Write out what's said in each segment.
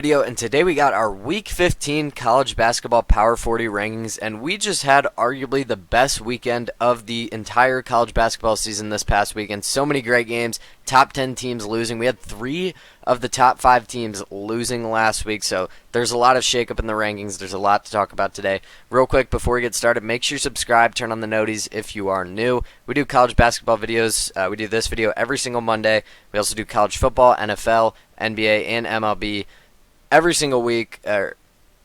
Video, and today we got our Week 15 college basketball Power 40 rankings, and we just had arguably the best weekend of the entire college basketball season this past weekend. So many great games, top 10 teams losing. We had 3 of the top 5 teams losing last week, so there's a lot of shakeup in the rankings. There's a lot to talk about today. Real quick, before we get started, make sure you subscribe, turn on the noties if you are new. We do college basketball videos. We do this video every single Monday. We also do college football, NFL, NBA, and MLB every single week, or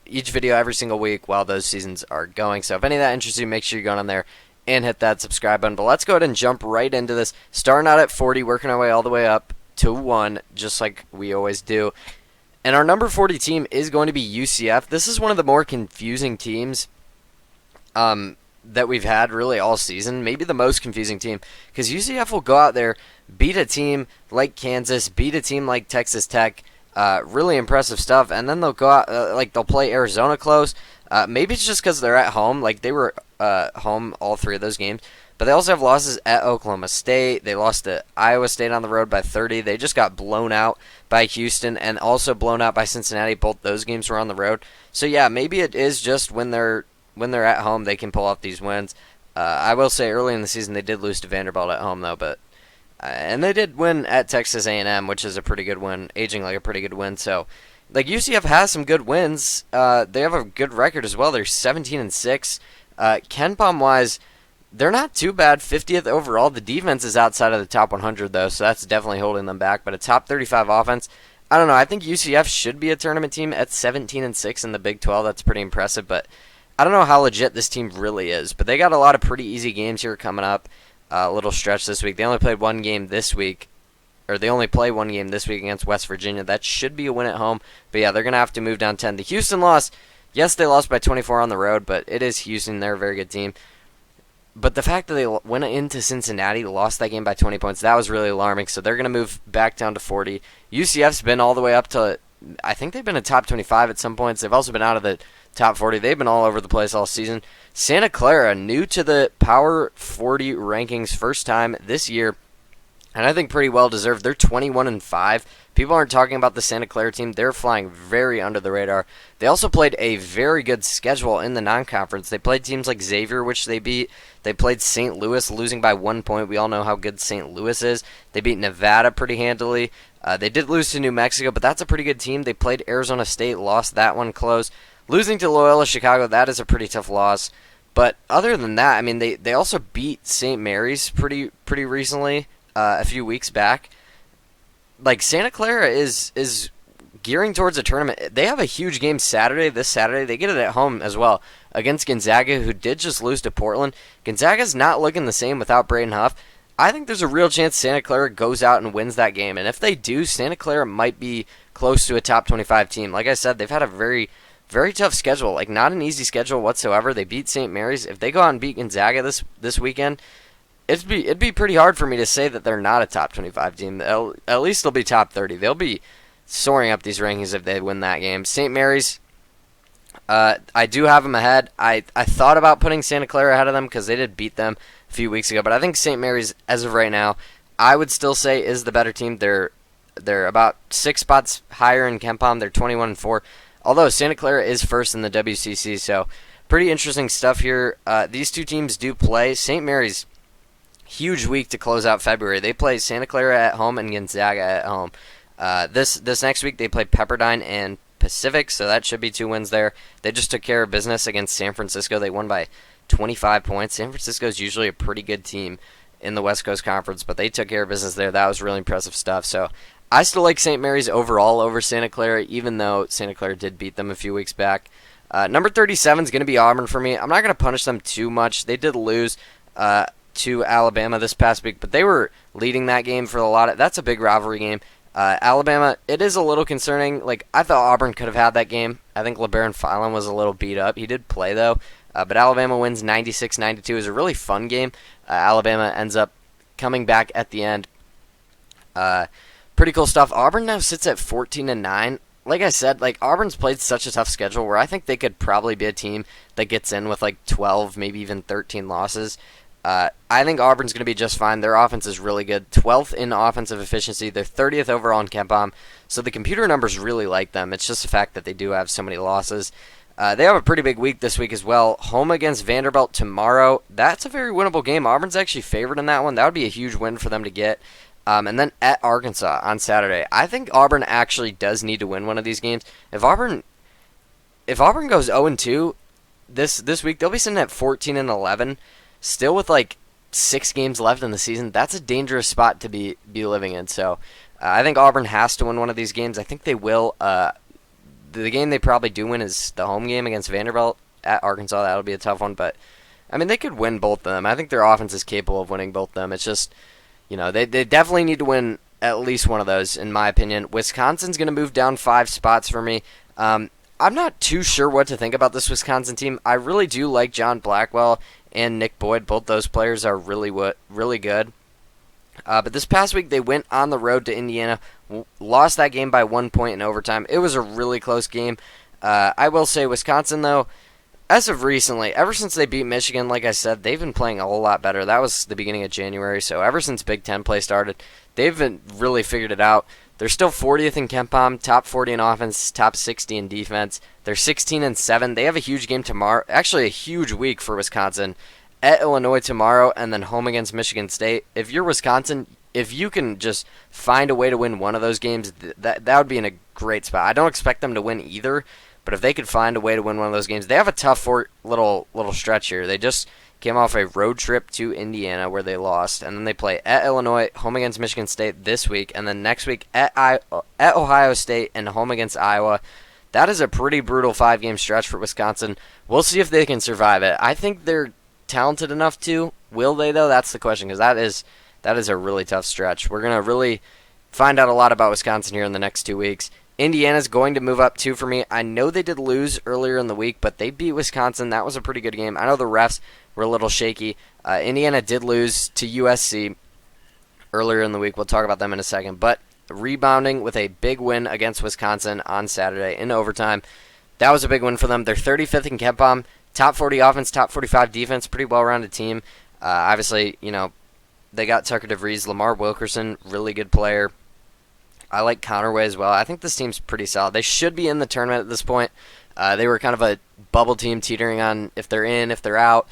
each video every single week while those seasons are going. So if any of that interests you, make sure you go on there and hit that subscribe button. But let's go ahead and jump right into this. Starting out at 40, working our way all the way up to 1, just like we always do. And our number 40 team is going to be UCF. This is one of the more confusing teams that we've had really all season. Maybe the most confusing team, because UCF will go out there, beat a team like Kansas, beat a team like Texas Tech, really impressive stuff, and then they'll go out, they'll play Arizona close. Maybe it's just because they're at home, like they were home all 3 of those games, but they also have losses at Oklahoma State. They lost to Iowa State on the road by 30. They just got blown out by Houston and also blown out by Cincinnati. Both those games were on the road. So yeah, maybe it is just when they're at home they can pull off these wins. I will say early in the season they did lose to Vanderbilt at home though, but and they did win at Texas A&M, which is a pretty good win, aging like a pretty good win. So, like, UCF has some good wins. They have a good record as well. They're 17-6. KenPom-wise, they're not too bad. 50th overall. The defense is outside of the top 100, though, so that's definitely holding them back. But a top 35 offense, I don't know. I think UCF should be a tournament team at 17-6 in the Big 12. That's pretty impressive. But I don't know how legit this team really is. But they got a lot of pretty easy games here coming up. A little stretch this week. They only played one game this week, or they only play one game this week against West Virginia. That should be a win at home. But yeah, they're going to have to move down 10. The Houston loss, yes, they lost by 24 on the road, but it is Houston. They're a very good team. But the fact that they went into Cincinnati, lost that game by 20 points, that was really alarming. So they're going to move back down to 40. UCF's been all the way up to, I think they've been a top 25 at some points. They've also been out of the top 40. They've been all over the place all season. Santa Clara, new to the Power 40 rankings, first time this year, and I think pretty well deserved. They're 21-5. People aren't talking about the Santa Clara team. They're flying very under the radar. They also played a very good schedule in the non-conference. They played teams like Xavier, which they beat. They played St. Louis, losing by 1 point. We all know how good St. Louis is. They beat Nevada pretty handily. They did lose to New Mexico, but that's a pretty good team. They played Arizona State, lost that one close. Losing to Loyola Chicago, that is a pretty tough loss. But other than that, I mean, they also beat St. Mary's pretty recently, a few weeks back. Like, Santa Clara is gearing towards a tournament. They have a huge game this Saturday. They get it at home as well against Gonzaga, who did just lose to Portland. Gonzaga's not looking the same without Braden Huff. I think there's a real chance Santa Clara goes out and wins that game. And if they do, Santa Clara might be close to a top 25 team. Like I said, they've had a very tough schedule, like not an easy schedule whatsoever. They beat St. Mary's. If they go out and beat Gonzaga this weekend, it'd be pretty hard for me to say that they're not a top 25 team. At least they'll be top 30. They'll be soaring up these rankings if they win that game. St. Mary's, I do have them ahead. I thought about putting Santa Clara ahead of them because they did beat them a few weeks ago, but I think St. Mary's, as of right now, I would still say is the better team. They're about 6 spots higher in KenPom. They're 21-4. Although Santa Clara is first in the WCC, so pretty interesting stuff here. These two teams do play. St. Mary's, huge week to close out February. They play Santa Clara at home and Gonzaga at home. This next week they play Pepperdine and Pacific, so that should be 2 wins there. They just took care of business against San Francisco. They won by 25 points. San Francisco is usually a pretty good team in the West Coast Conference, but they took care of business there. That was really impressive stuff. So I still like St. Mary's overall over Santa Clara, even though Santa Clara did beat them a few weeks back. Number 37 is going to be Auburn for me. I'm not going to punish them too much. They did lose to Alabama this past week, but they were leading that game for a lot of. That's a big rivalry game. Alabama, it is a little concerning. Like, I thought Auburn could have had that game. I think LeBaron Fallon was a little beat up. He did play, though. But Alabama wins 96-92. It was a really fun game. Alabama ends up coming back at the end. Pretty cool stuff. Auburn now sits at 14-9. Like I said, like Auburn's played such a tough schedule where I think they could probably be a team that gets in with like 12, maybe even 13 losses. I think Auburn's going to be just fine. Their offense is really good. 12th in offensive efficiency. They're 30th overall in KenPom. So the computer numbers really like them. It's just the fact that they do have so many losses. They have a pretty big week this week as well. Home against Vanderbilt tomorrow. That's a very winnable game. Auburn's actually favored in that one. That would be a huge win for them to get. And then at Arkansas on Saturday. I think Auburn actually does need to win one of these games. If Auburn goes 0-2 this week, they'll be sitting at 14-11. Still with like 6 games left in the season, that's a dangerous spot to be living in. So I think Auburn has to win one of these games. I think they will. The game they probably do win is the home game against Vanderbilt at Arkansas. That'll be a tough one, but I mean they could win both of them. I think their offense is capable of winning both of them. It's just, they definitely need to win at least one of those, in my opinion. Wisconsin's going to move down 5 spots for me. I'm not too sure what to think about this Wisconsin team. I really do like John Blackwell and Nick Boyd. Both those players are really good. But this past week, they went on the road to Indiana, lost that game by 1 point in overtime. It was a really close game. I will say Wisconsin, though, as of recently, ever since they beat Michigan, like I said, they've been playing a whole lot better. That was the beginning of January, so ever since Big Ten play started, they've been really figured it out. They're still 40th in KenPom, top 40 in offense, top 60 in defense. They're 16-7. They have a huge game tomorrow. Actually, a huge week for Wisconsin. At Illinois tomorrow, and then home against Michigan State. If you're Wisconsin, if you can just find a way to win one of those games, that would be in a great spot. I don't expect them to win either, but if they could find a way to win one of those games, they have a tough little stretch here. They just came off a road trip to Indiana where they lost, and then they play at Illinois, home against Michigan State this week, and then next week at Ohio State and home against Iowa. That is a pretty brutal 5-game stretch for Wisconsin. We'll see if they can survive it. I think they're talented enough to. Will they, though? That's the question, because that is a really tough stretch. We're going to really find out a lot about Wisconsin here in the next 2 weeks. Indiana's going to move up 2 for me. I know they did lose earlier in the week, but they beat Wisconsin. That was a pretty good game. I know the refs were a little shaky. Indiana did lose to USC earlier in the week. We'll talk about them in a second. But rebounding with a big win against Wisconsin on Saturday in overtime. That was a big win for them. They're 35th in KenPom. Top 40 offense, top 45 defense, pretty well-rounded team. Obviously, they got Tucker DeVries, Lamar Wilkerson, really good player. I like Connerway as well. I think this team's pretty solid. They should be in the tournament at this point. They were kind of a bubble team teetering on if they're in, if they're out.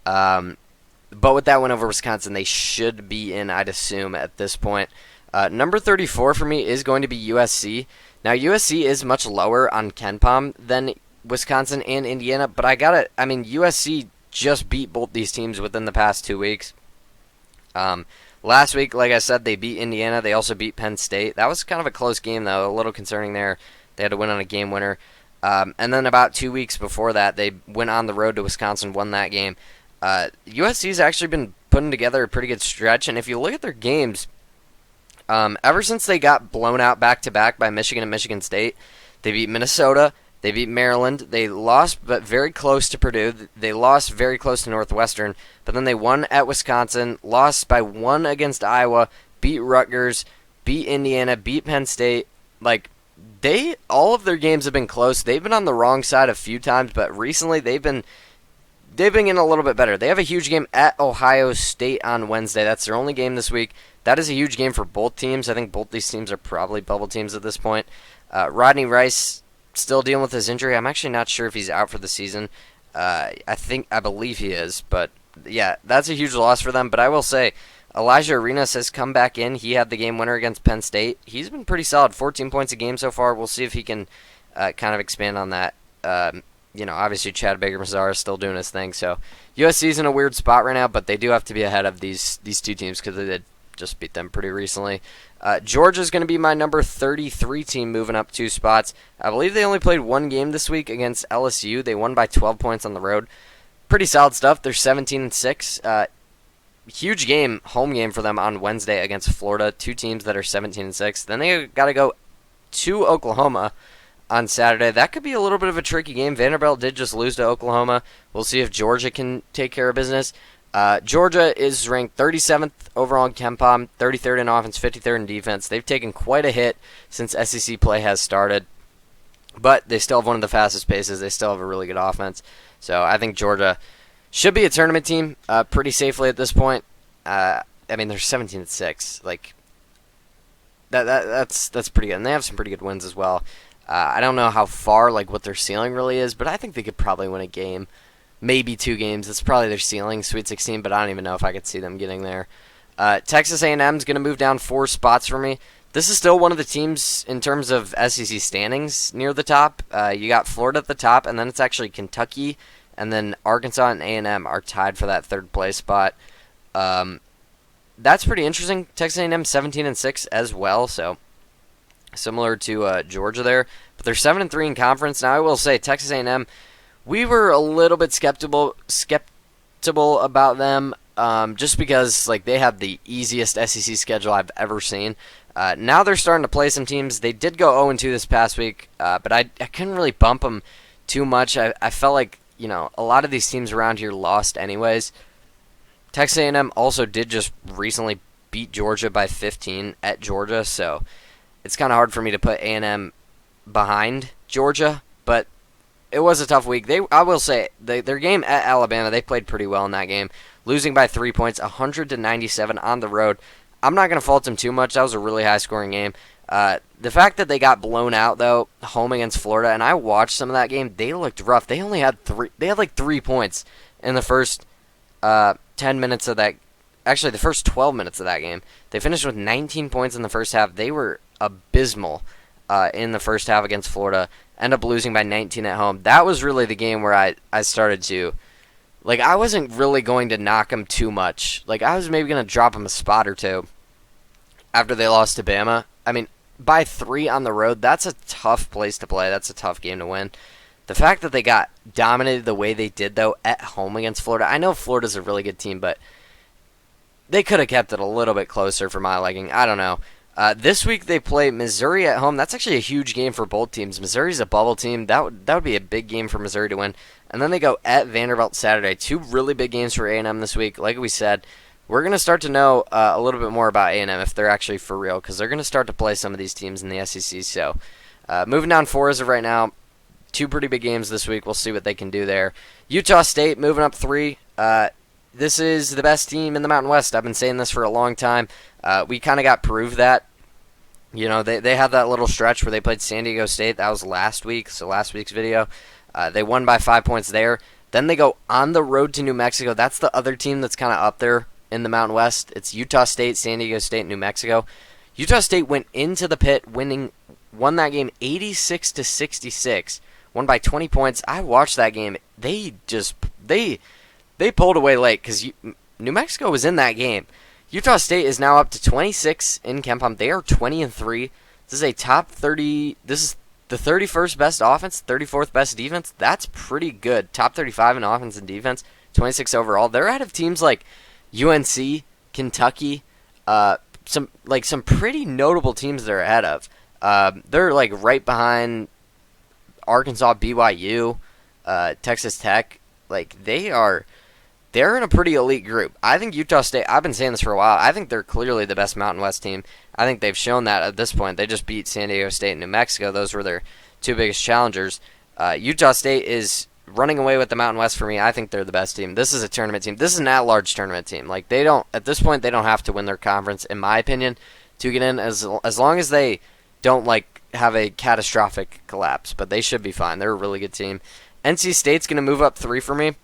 But with that win over Wisconsin, they should be in, I'd assume, at this point. Number 34 for me is going to be USC. Now, USC is much lower on KenPom than Wisconsin and Indiana, but USC just beat both these teams within the past 2 weeks. Last week, like I said, they beat Indiana. They also beat Penn State. That was kind of a close game, though, a little concerning there. They had to win on a game winner. And then about 2 weeks before that, they went on the road to Wisconsin, won that game. USC's actually been putting together a pretty good stretch, and if you look at their games, ever since they got blown out back-to-back by Michigan and Michigan State, they beat Minnesota, they beat Maryland. They lost, but very close to Purdue. They lost very close to Northwestern. But then they won at Wisconsin, lost by 1 against Iowa, beat Rutgers, beat Indiana, beat Penn State. All of their games have been close. They've been on the wrong side a few times, but recently they've been getting a little bit better. They have a huge game at Ohio State on Wednesday. That's their only game this week. That is a huge game for both teams. I think both these teams are probably bubble teams at this point. Rodney Rice still dealing with his injury. I'm actually not sure if he's out for the season. I believe he is, but yeah, that's a huge loss for them. But I will say, Elijah Arenas has come back in. He had the game winner against Penn State. He's been pretty solid, 14 points a game so far. We'll see if he can kind of expand on that. Obviously Chad Baker-Mazar is still doing his thing. So USC's in a weird spot right now, but they do have to be ahead of these 2 teams because they did just beat them pretty recently. Georgia's going to be my number 33 team, moving up 2 spots. I believe they only played 1 game this week against LSU. They won by 12 points on the road. Pretty solid stuff. They're 17-6. Huge game, home game for them on Wednesday against Florida. 2 teams that are 17-6. Then they got to go to Oklahoma on Saturday. That could be a little bit of a tricky game. Vanderbilt did just lose to Oklahoma. We'll see if Georgia can take care of business. Georgia is ranked 37th overall in KenPom, 33rd in offense, 53rd in defense. They've taken quite a hit since SEC play has started, but they still have one of the fastest paces. They still have a really good offense. So I think Georgia Should be a tournament team pretty safely at this point. I mean, they're 17-6. Like that's pretty good, and they have some pretty good wins as well. I don't know how far, like what their ceiling really is, but I think they could probably win a game, maybe 2 games. That's probably their ceiling, Sweet 16. But I don't even know if I could see them getting there. Texas A&M is going to move down 4 spots for me. This is still one of the teams in terms of SEC standings near the top. You got Florida at the top, and then it's actually Kentucky, and then Arkansas and A&M are tied for that 3rd place spot. That's pretty interesting. Texas A&M 17-6 as well, so similar to Georgia there, but they're 7-3 in conference. Now I will say Texas A&M, we were a little bit skeptical about them, just because like they have the easiest SEC schedule I've ever seen. Now they're starting to play some teams. They did go 0-2 this past week, but I couldn't really bump them too much. I felt like, you know, a lot of these teams around here lost anyways. Texas A&M also did just recently beat Georgia by 15 at Georgia, so it's kind of hard for me to put A&M behind Georgia, but it was a tough week. I will say, their game at Alabama, they played pretty well in that game, losing by 3 points, 100-97 on the road. I'm not going to fault them too much. That was a really high-scoring game. The fact that they got blown out, though, home against Florida, and I watched some of that game, they looked rough. They only had 3 points in the first 10 minutes of that. Actually, the first 12 minutes of that game. They finished with 19 points in the first half. They were abysmal in the first half against Florida. End up losing by 19 at home. That was really the game where I started to, like, I wasn't really going to knock them too much. Like, I was maybe going to drop them a spot or 2 after they lost to Bama. I mean, by 3 on the road, that's a tough place to play. That's a tough game to win. The fact that they got dominated the way they did, though, at home against Florida. I know Florida's a really good team, but they could have kept it a little bit closer for my liking. I don't know. This week they play Missouri at home. That's actually a huge game for both teams. Missouri's a bubble team. That would be a big game for Missouri to win. And then they go at Vanderbilt Saturday. 2 really big games for A&M this week. Like we said, we're going to start to know a little bit more about A&M if they're actually for real, because they're going to start to play some of these teams in the SEC. So moving down 4 as of right now. 2 pretty big games this week. We'll see what they can do there. Utah State moving up 3. This is the best team in the Mountain West. I've been saying this for a long time. We kind of got proved that. You know, they had that little stretch where they played San Diego State. That was last week, so last week's video. They won by 5 points there. Then they go on the road to New Mexico. That's the other team that's kind of up there in the Mountain West. It's Utah State, San Diego State, New Mexico. Utah State went into the pit, won that game 86-66. Won by 20 points. I watched that game. They pulled away late because New Mexico was in that game. Utah State is now up to 26 in KenPom. They are 20-3. This is a top 30. This is the 31st best offense, 34th best defense. That's pretty good. Top 35 in offense and defense, 26 overall. They're out of teams like UNC, Kentucky, some pretty notable teams they're ahead of. They're like right behind Arkansas, BYU, Texas Tech. Like they're in a pretty elite group. I think Utah State, I've been saying this for a while, I think they're clearly the best Mountain West team. I think they've shown that at this point. They just beat San Diego State and New Mexico. Those were their 2 biggest challengers. Utah State is running away with the Mountain West for me. I think they're the best team. This is a tournament team. This is an at-large tournament team. Like at this point, they don't have to win their conference, in my opinion, to get in, as long as they don't have a catastrophic collapse. But they should be fine. They're a really good team. NC State's going to move up 3 for me.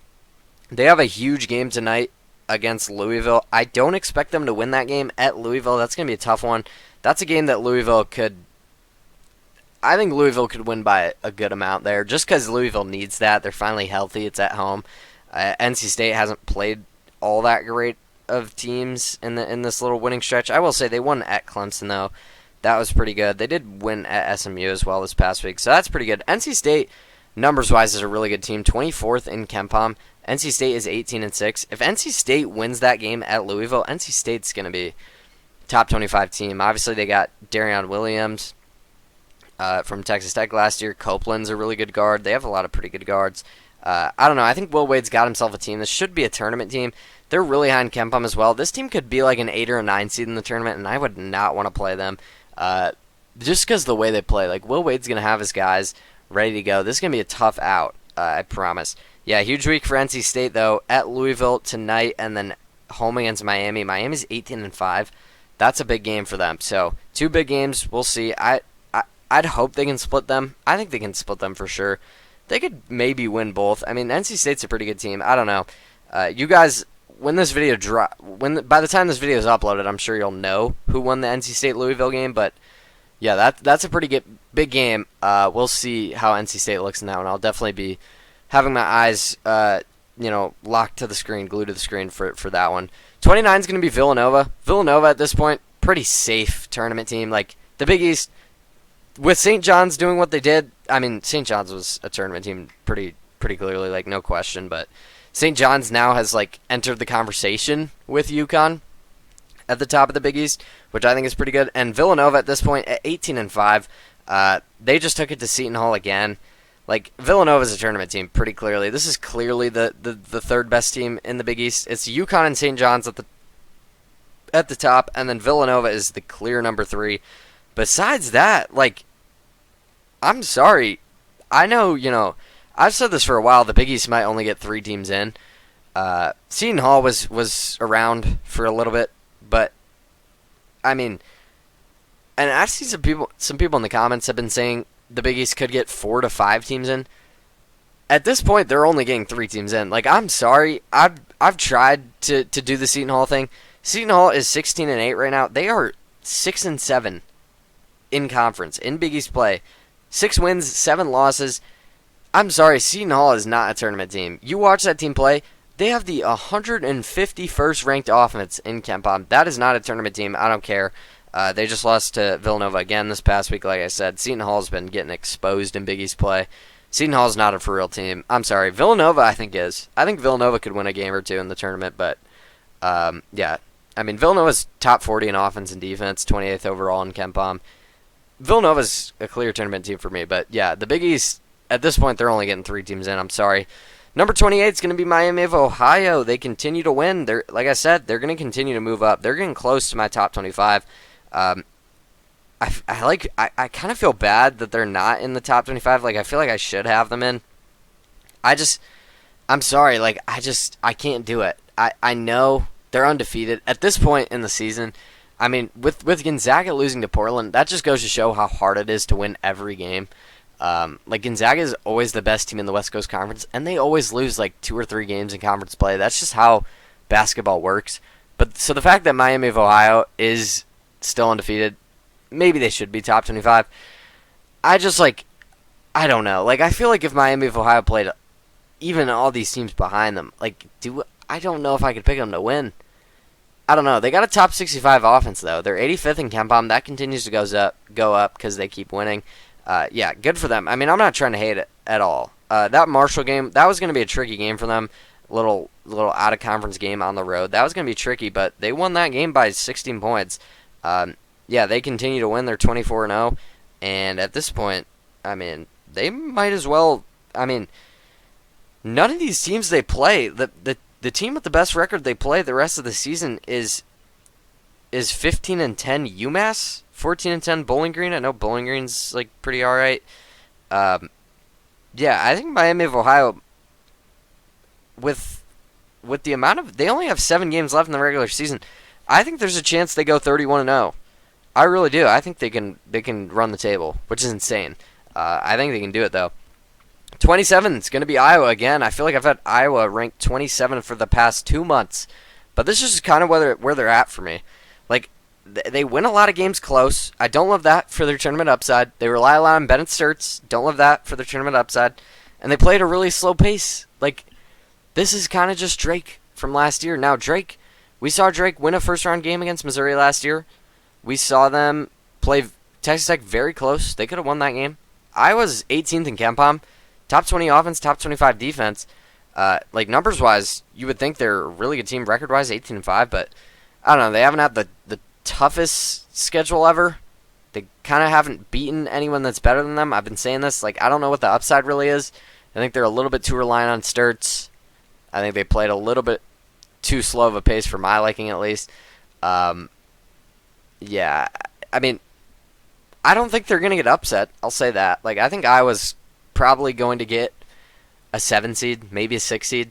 They have a huge game tonight against Louisville. I don't expect them to win that game at Louisville. That's going to be a tough one. That's a game that I think Louisville could win by a good amount there, just because Louisville needs that. They're finally healthy. It's at home. NC State hasn't played all that great of teams in this little winning stretch. I will say they won at Clemson, though. That was pretty good. They did win at SMU as well this past week, so that's pretty good. NC State, numbers-wise, is a really good team. 24th in KenPom. NC State is 18-6. If NC State wins that game at Louisville, NC State's going to be top 25 team. Obviously, they got Darion Williams from Texas Tech last year. Copeland's a really good guard. They have a lot of pretty good guards. I don't know. I think Will Wade's got himself a team. This should be a tournament team. They're really high in KenPom as well. This team could be like an 8 or a 9 seed in the tournament, and I would not want to play them just because of the way they play. Like, Will Wade's going to have his guys ready to go. This is going to be a tough out. I promise. Yeah, huge week for NC State though. At Louisville tonight, and then home against Miami. Miami's 18-5. That's a big game for them. So 2 big games. We'll see. I'd hope they can split them. I think they can split them for sure. They could maybe win both. I mean, NC State's a pretty good team. I don't know. You guys, when this video by the time this video is uploaded, I'm sure you'll know who won the NC State Louisville game. But yeah, that's a pretty big game. We'll see how NC State looks in that one. I'll definitely be having my eyes, locked to the screen, glued to the screen for that one. 29 is going to be Villanova. Villanova at this point, pretty safe tournament team. Like the Big East, with St. John's doing what they did. I mean, St. John's was a tournament team pretty clearly, like no question. But St. John's now has like entered the conversation with UConn at the top of the Big East, which I think is pretty good. And Villanova at this point at 18-5, they just took it to Seton Hall again. Like Villanova's a tournament team pretty clearly. This is clearly the third best team in the Big East. It's UConn and St. John's at the top, and then Villanova is the clear number 3. Besides that, like, I'm sorry. I know, I've said this for a while. The Big East might only get 3 teams in. Seton Hall was around for a little bit, but I mean, and I see some people in the comments have been saying the Big East could get 4 to 5 teams in. At this point, they're only getting 3 teams in. Like, I'm sorry. I've tried to do the Seton Hall thing. Seton Hall is 16-8 right now. They are 6-7 in conference, in Big East play. 6 wins, 7 losses. I'm sorry, Seton Hall is not a tournament team. You watch that team play, they have the 151st ranked offense in KenPom. That is not a tournament team. I don't care. They just lost to Villanova again this past week, like I said. Seton Hall's been getting exposed in Big East play. Seton Hall's not a for-real team. I'm sorry. Villanova, I think, is. I think Villanova could win a game or 2 in the tournament, but, yeah. I mean, Villanova's top 40 in offense and defense, 28th overall in KenPom. Villanova's a clear tournament team for me, but, yeah, the Big East, at this point, they're only getting 3 teams in. I'm sorry. Number 28 is going to be Miami of Ohio. They continue to win. Like I said, they're going to continue to move up. They're getting close to my top 25. I kind of feel bad that they're not in the top 25. Like, I feel like I should have them in. I'm sorry. Like, I can't do it. I know they're undefeated at this point in the season. I mean, with Gonzaga losing to Portland, that just goes to show how hard it is to win every game. Like, Gonzaga is always the best team in the West Coast Conference, and they always lose like 2 or 3 games in conference play. That's just how basketball works. But so the fact that Miami of Ohio is still undefeated, maybe they should be top 25. I don't know. Like, I feel like if Miami of Ohio played even all these teams behind them, like, I don't know if I could pick them to win. I don't know. They got a top 65 offense, though. They're 85th in KenPom. That continues to go up because they keep winning. Yeah, good for them. I mean, I'm not trying to hate it at all. That Marshall game, that was going to be a tricky game for them. Little out-of-conference game on the road. That was going to be tricky, but they won that game by 16 points. Yeah, they continue to win. They're 24-0, and at this point, I mean, they might as well. I mean, none of these teams they play, the team with the best record they play the rest of the season is 15-10 UMass, 14-10 Bowling Green. I know Bowling Green's like pretty all right. Yeah, I think Miami of Ohio, with the amount of, they only have 7 games left in the regular season. I think there's a chance they go 31-0. I really do. I think they can run the table, which is insane. I think they can do it, though. 27 is going to be Iowa again. I feel like I've had Iowa ranked 27 for the past 2 months. But this is kind of where they're at for me. Like, they win a lot of games close. I don't love that for their tournament upside. They rely a lot on Bennett Sturts. Don't love that for their tournament upside. And they play at a really slow pace. Like, this is kind of just Drake from last year. Now, Drake, we saw Drake win a first-round game against Missouri last year. We saw them play Texas Tech very close. They could have won that game. Iowa's 18th in KenPom. Top 20 offense, top 25 defense. Like, numbers-wise, you would think they're a really good team record-wise, 18-5, but I don't know. They haven't had the toughest schedule ever. They kind of haven't beaten anyone that's better than them. I've been saying this. Like, I don't know what the upside really is. I think they're a little bit too reliant on Sturts. I think they played a little bit too slow of a pace for my liking, at least. Yeah, I mean, I don't think they're going to get upset. I'll say that. Like, I think Iowa's probably going to get a 7 seed, maybe a 6 seed,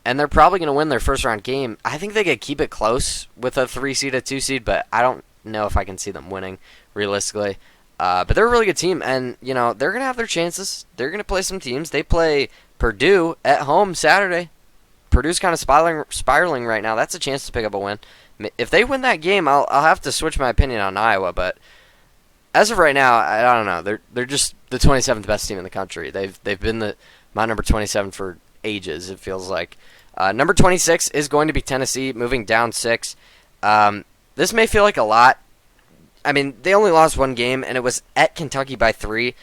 and they're probably going to win their first round game. I think they could keep it close with a 3 seed, a 2 seed, but I don't know if I can see them winning realistically. But they're a really good team, and they're going to have their chances. They're going to play some teams. They play Purdue at home Saturday. Purdue's kind of spiraling right now. That's a chance to pick up a win. If they win that game, I'll have to switch my opinion on Iowa, but as of right now, I don't know. They're just the 27th best team in the country. They've been my number 27 for ages, it feels like. Number 26 is going to be Tennessee, moving down 6. This may feel like a lot. I mean, they only lost one game, and it was at Kentucky by 3.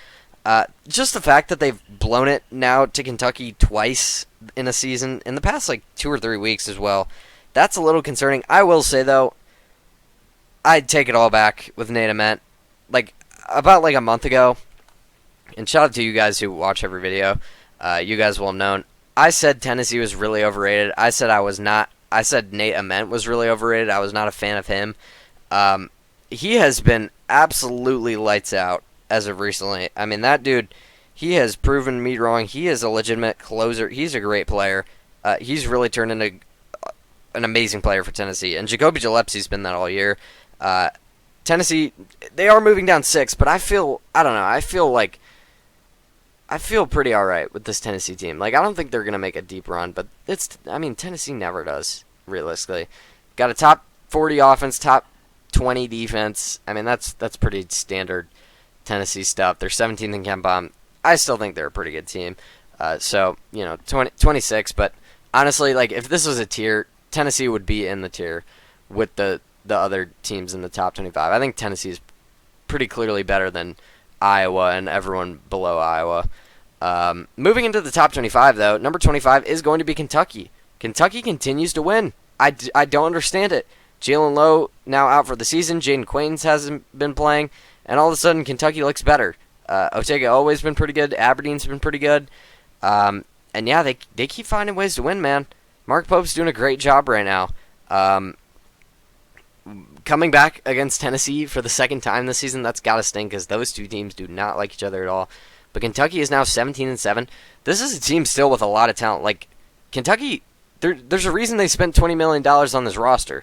Just the fact that they've blown it now to Kentucky twice in a season, in the past 2 or 3 weeks as well, that's a little concerning. I will say, though, I'd take it all back with Nate Ament. About a month ago, and shout out to you guys who watch every video, you guys will have known, I said Tennessee was really overrated. I said Nate Ament was really overrated. I was not a fan of him. He has been absolutely lights out as of recently. I mean, that dude, he has proven me wrong. He is a legitimate closer. He's a great player. He's really turned into an amazing player for Tennessee. And Jacoby Gillespie's been that all year. Tennessee, they are moving down 6, but I feel pretty alright with this Tennessee team. I don't think they're going to make a deep run, but Tennessee never does, realistically. Got a top 40 offense, top 20 defense. I mean, that's pretty standard Tennessee stuff. They're 17th in KenPom. I still think they're a pretty good team. 26, but honestly, if this was a tier, Tennessee would be in the tier with the other teams in the top 25. I think Tennessee is pretty clearly better than Iowa and everyone below Iowa. Moving into the top 25, though, number 25 is going to be Kentucky. Kentucky continues to win. I don't understand it. Jalen Lowe now out for the season. Jaden Quains hasn't been playing, and all of a sudden Kentucky looks better. Otega always been pretty good. Aberdeen's been pretty good. And yeah, they keep finding ways to win, man. Mark Pope's doing a great job right now. Coming back against Tennessee for the second time this season, that's got to stink because those two teams do not like each other at all. But Kentucky is now 17-7. This is a team still with a lot of talent. Kentucky, there's a reason they spent $20 million on this roster.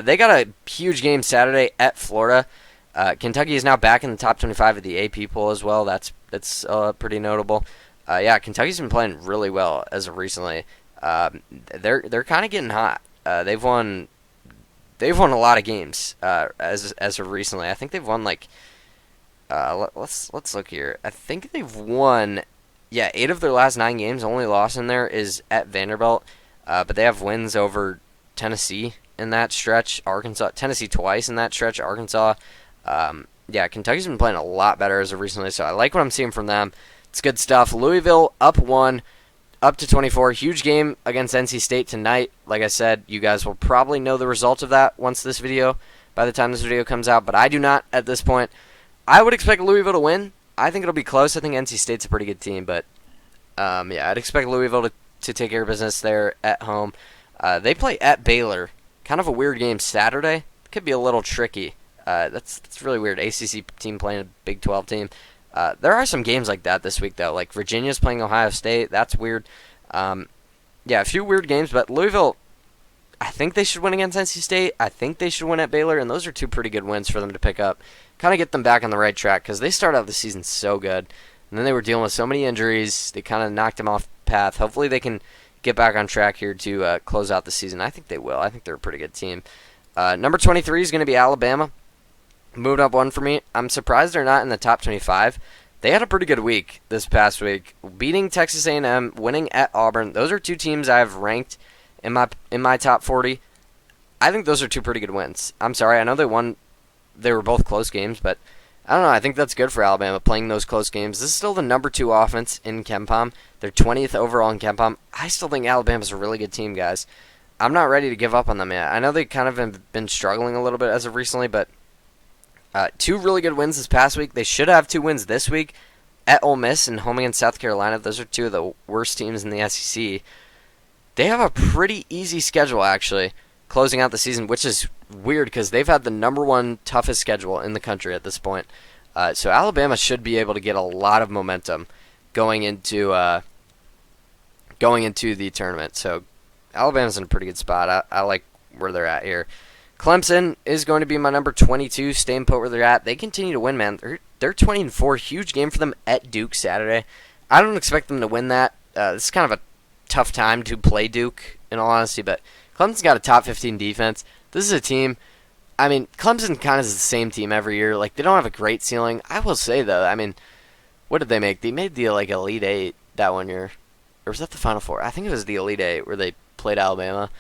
They got a huge game Saturday at Florida. Kentucky is now back in the top 25 of the AP poll as well. That's pretty notable. Yeah, Kentucky's been playing really well as of recently. They're kind of getting hot. They've won a lot of games as of recently. I think they've won let's look here. I think they've won 8 of their last 9 games. The only loss in there is at Vanderbilt, but they have wins over Tennessee in that stretch. Tennessee twice in that stretch. Arkansas. Kentucky's been playing a lot better as of recently, so I like what I'm seeing from them. It's good stuff. Louisville up 1, up to 24. Huge game against NC State tonight. Like I said, you guys will probably know the result of that by the time this video comes out, but I do not at this point. I would expect Louisville to win. I think it'll be close. I think NC State's a pretty good team, but I'd expect Louisville to take care of business there at home. They play at Baylor. Kind of a weird game Saturday. Could be a little tricky. That's really weird. ACC team playing a Big 12 team. There are some games like that this week, though. Virginia's playing Ohio State. That's weird. A few weird games, but Louisville, I think they should win against NC State. I think they should win at Baylor, and those are 2 pretty good wins for them to pick up. Kind of get them back on the right track, because they started out the season so good, and then they were dealing with so many injuries. They kind of knocked them off path. Hopefully they can get back on track here to close out the season. I think they will. I think they're a pretty good team. Number 23 is going to be Alabama. Moved up 1 for me. I'm surprised they're not in the top 25. They had a pretty good week this past week, beating Texas A&M, winning at Auburn. Those are 2 teams I have ranked in my top 40. I think those are 2 pretty good wins. I'm sorry, I know they won. They were both close games, but I don't know. I think that's good for Alabama, playing those close games. This is still the number 2 offense in KenPom. They're 20th overall in KenPom. I still think Alabama's a really good team, guys. I'm not ready to give up on them yet. I know they kind of have been struggling a little bit as of recently, but 2 really good wins this past week. They should have 2 wins this week at Ole Miss and home against South Carolina. Those are 2 of the worst teams in the SEC. They have a pretty easy schedule, actually, closing out the season, which is weird because they've had the number 1 toughest schedule in the country at this point. So Alabama should be able to get a lot of momentum going into going into the tournament. So Alabama's in a pretty good spot. I like where they're at here. Clemson is going to be my number 22, staying put where they're at. They continue to win, man. They're 20-4. Huge game for them at Duke Saturday. I don't expect them to win that. This is kind of a tough time to play Duke, in all honesty, but Clemson's got a top 15 defense. This is a team, I mean, Clemson kind of is the same team every year. Like, they don't have a great ceiling. I will say, though, I mean, what did they make? They made the, like, Elite Eight that one year. Or was that the Final Four? I think it was the Elite Eight where they played Alabama.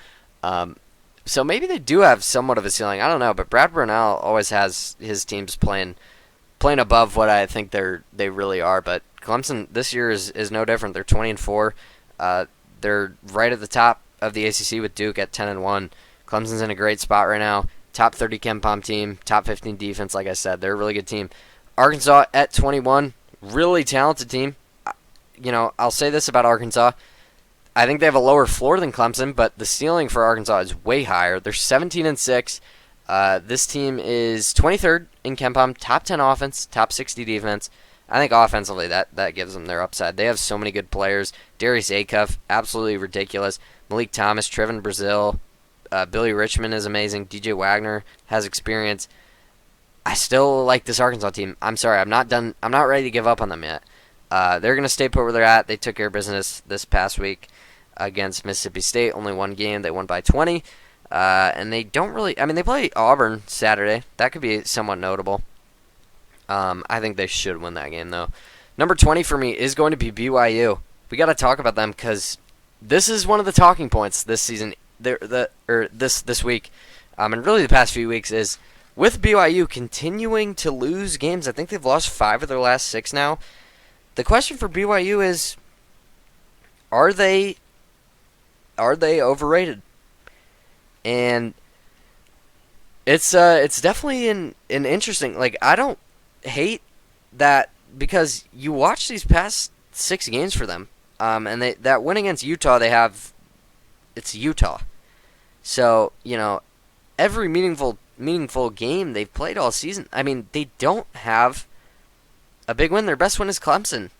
So maybe they do have somewhat of a ceiling. I don't know, but Brad Brownell always has his teams playing above what I think they really are. But Clemson this year is no different. They're 20-4. They're right at the top of the ACC with Duke at 10-1. Clemson's in a great spot right now. Top 30 KenPom team, top 15 defense. Like I said, they're a really good team. Arkansas at 21, really talented team. You know, I'll say this about Arkansas. I think they have a lower floor than Clemson, but the ceiling for Arkansas is way higher. They're 17-6. This team is 23rd in KenPom, top 10 offense, top 60 defense. I think offensively that gives them their upside. They have so many good players. Darius Acuff, absolutely ridiculous. Malik Thomas, Trevin Brazil, Billy Richmond is amazing. DJ Wagner has experience. I still like this Arkansas team. I'm sorry, I'm not done. I'm not ready to give up on them yet. They're going to stay put where they're at. They took care of business this past week against Mississippi State. Only one game. They won by 20. And they don't really... I mean, they play Auburn Saturday. That could be somewhat notable. I think they should win that game, though. Number 20 for me is going to be BYU. We got to talk about them because this is one of the talking points this season, this week, and really the past few weeks is with BYU continuing to lose games. I think they've lost 5 of their last 6 now. The question for BYU is, are they overrated? And it's definitely an interesting, like, I don't hate that because you watch these past 6 games for them, and that win against Utah, it's Utah. So, you know, every meaningful game they've played all season, I mean, they don't have a big win. Their best win is Clemson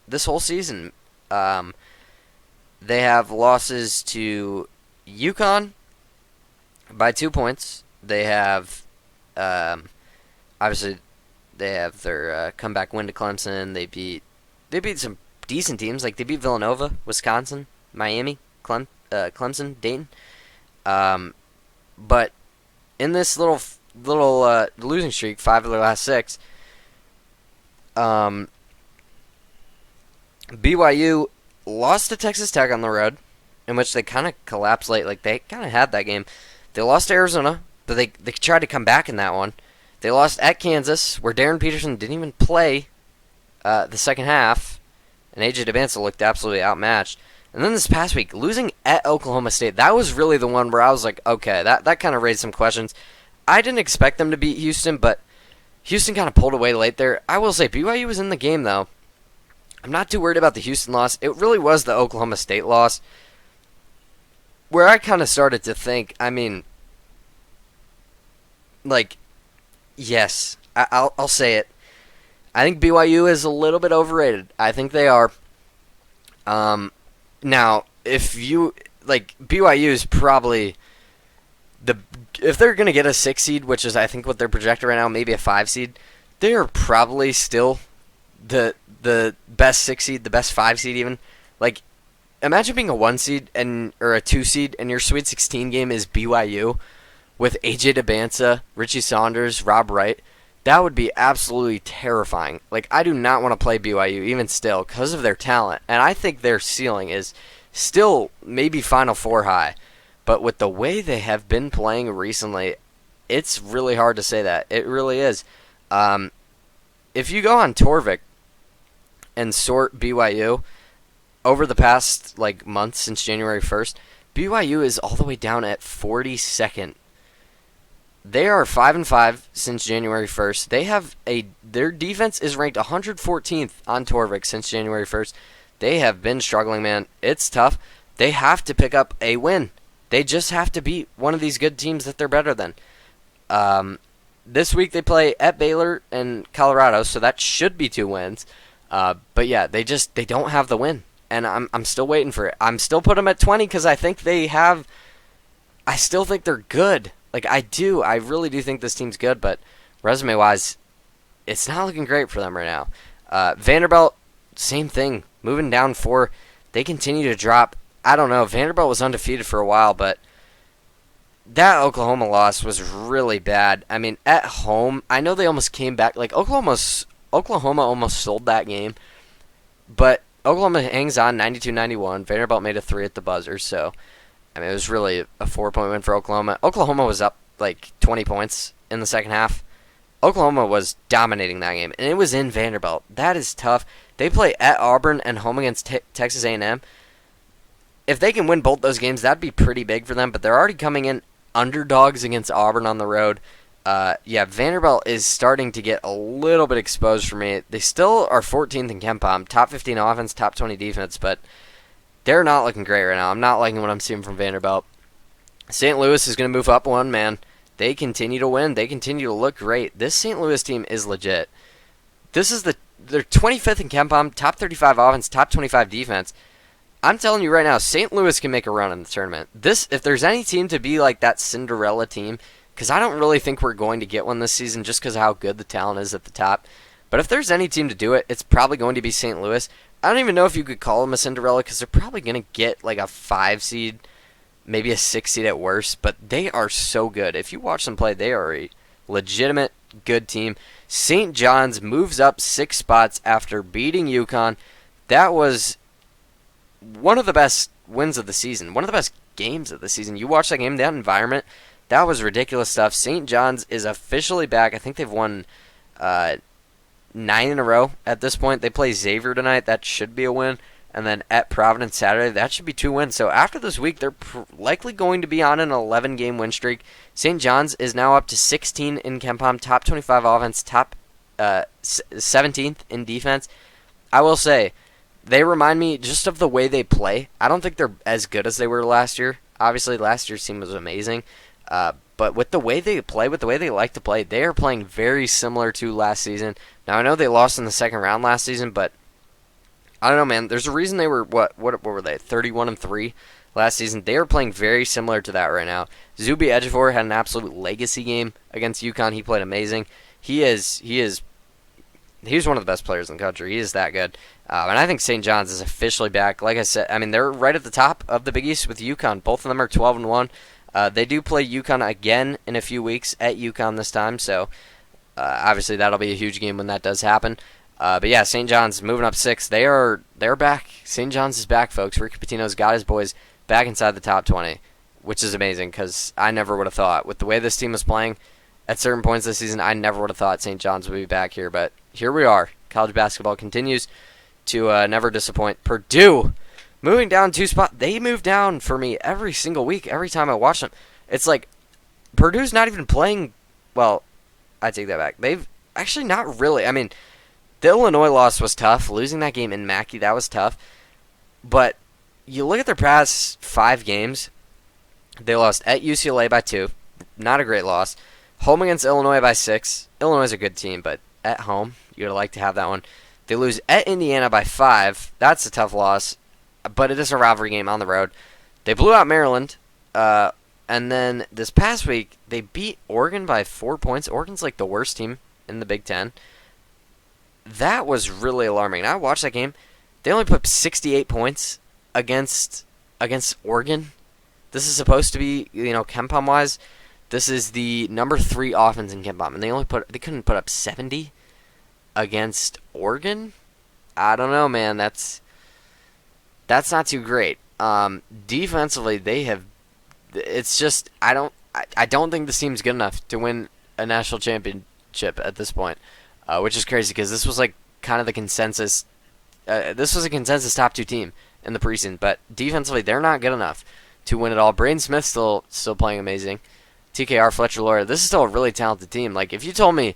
this whole season. They have losses to UConn by 2 points. They have, obviously, they have their comeback win to Clemson. They beat some decent teams. Like, they beat Villanova, Wisconsin, Miami, Clemson, Dayton. But in this little losing streak, 5 of their last 6, BYU lost to Texas Tech on the road, in which they kind of collapsed late. Like, they kind of had that game. They lost to Arizona, but they tried to come back in that one. They lost at Kansas, where Darren Peterson didn't even play the second half, and A.J. DeBanza looked absolutely outmatched. And then this past week, losing at Oklahoma State, that was really the one where I was like, okay, that kind of raised some questions. I didn't expect them to beat Houston, but Houston kind of pulled away late there. I will say, BYU was in the game, though. I'm not too worried about the Houston loss. It really was the Oklahoma State loss where I kind of started to think, I mean, like, yes, I'll say it. I think BYU is a little bit overrated. I think they are. Now, if you, like, BYU is probably if they're going to get a 6 seed, which is I think what they're projected right now, maybe a 5 seed, they are probably still the best 6 seed, the best 5 seed even. Like, imagine being a 1 seed or a 2 seed, and your Sweet 16 game is BYU with AJ DeBanza, Richie Saunders, Rob Wright. That would be absolutely terrifying. Like, I do not want to play BYU even still because of their talent, and I think their ceiling is still maybe Final Four high. But with the way they have been playing recently, it's really hard to say that. It really is. If you go on Torvik and sort BYU over the past months since January 1st, BYU is all the way down at 42nd. They are 5-5 since January 1st. They have their defense is ranked 114th on Torvik since January 1st. They have been struggling, man. It's tough. They have to pick up a win. They just have to beat one of these good teams that they're better than. This week they play at Baylor and Colorado, so that should be 2 wins. But yeah, they don't have the win. and I'm still waiting for it. I'm still putting them at 20 because I think I still think they're good. Like, I really do think this team's good, but resume-wise, it's not looking great for them right now. Vanderbilt, same thing, moving down 4. They continue to drop. I don't know. Vanderbilt was undefeated for a while, but that Oklahoma loss was really bad. I mean, at home, I know they almost came back. Like, Oklahoma almost sold that game, but Oklahoma hangs on 92-91. Vanderbilt made a 3 at the buzzer, so I mean, it was really a 4-point win for Oklahoma. Oklahoma was up like 20 points in the second half. Oklahoma was dominating that game, and it was in Vanderbilt. That is tough. They play at Auburn and home against Texas A&M. If they can win both those games, that'd be pretty big for them, but they're already coming in underdogs against Auburn on the road. Vanderbilt is starting to get a little bit exposed for me. They still are 14th in KenPom, top 15 offense, top 20 defense, but they're not looking great right now. I'm not liking what I'm seeing from Vanderbilt. St. Louis is going to move up one, man. They continue to win. They continue to look great. This St. Louis team is legit. This is they're 25th in KenPom, top 35 offense, top 25 defense. I'm telling you right now, St. Louis can make a run in the tournament. If there's any team to be like that Cinderella team, because I don't really think we're going to get one this season just because of how good the talent is at the top. But if there's any team to do it, it's probably going to be St. Louis. I don't even know if you could call them a Cinderella because they're probably going to get like a 5 seed, maybe a 6 seed at worst. But they are so good. If you watch them play, they are a legitimate good team. St. John's moves up 6 spots after beating UConn. That was one of the best wins of the season, one of the best games of the season. You watch that game, that environment, that was ridiculous stuff. St. John's is officially back. I think they've won 9 in a row at this point. They play Xavier tonight. That should be a win. And then at Providence Saturday, that should be 2 wins. So after this week, they're likely going to be on an 11-game win streak. St. John's is now up to 16 in KenPom, top 25 offense, top 17th in defense. I will say, they remind me just of the way they play. I don't think they're as good as they were last year. Obviously, last year's team was amazing. But with the way they play, with the way they like to play, they are playing very similar to last season. Now, I know they lost in the second round last season, but I don't know, man. There's a reason they were, what were they, 31-3 last season. They are playing very similar to that right now. Zuby Ejiofor had an absolute legacy game against UConn. He played amazing. He's one of the best players in the country. He is that good. And I think St. John's is officially back. Like I said, I mean, they're right at the top of the Big East with UConn. Both of them are 12-1. They do play UConn again in a few weeks at UConn this time, so obviously that'll be a huge game when that does happen. But yeah, St. John's moving up 6. They're back. St. John's is back, folks. Ricky Pitino's got his boys back inside the top 20, which is amazing because I never would have thought. With the way this team was playing at certain points this season, I never would have thought St. John's would be back here. But here we are. College basketball continues to never disappoint. Purdue moving down 2 spots. They move down for me every single week, every time I watch them. It's like Purdue's not even playing well. I take that back. They've actually not really. I mean, the Illinois loss was tough. Losing that game in Mackey, that was tough. But you look at their past 5 games, they lost at UCLA by 2. Not a great loss. Home against Illinois by 6. Illinois is a good team, but at home, you'd like to have that one. They lose at Indiana by 5. That's a tough loss, but it is a rivalry game on the road. They blew out Maryland, and then this past week, they beat Oregon by 4 points. Oregon's like the worst team in the Big Ten. That was really alarming. I watched that game. They only put up 68 points against Oregon. This is supposed to be, KenPom wise, this is the number 3 offense in KenPom, and they couldn't put up 70 against Oregon. I don't know, man. That's not too great. Defensively, it's just I don't think this team's good enough to win a national championship at this point. Which is crazy because this was like kind of the consensus. This was a consensus top 2 team in the preseason, but defensively they're not good enough to win it all. Braden Smith's still playing amazing. TKR, Fletcher Loyer, this is still a really talented team. Like if you told me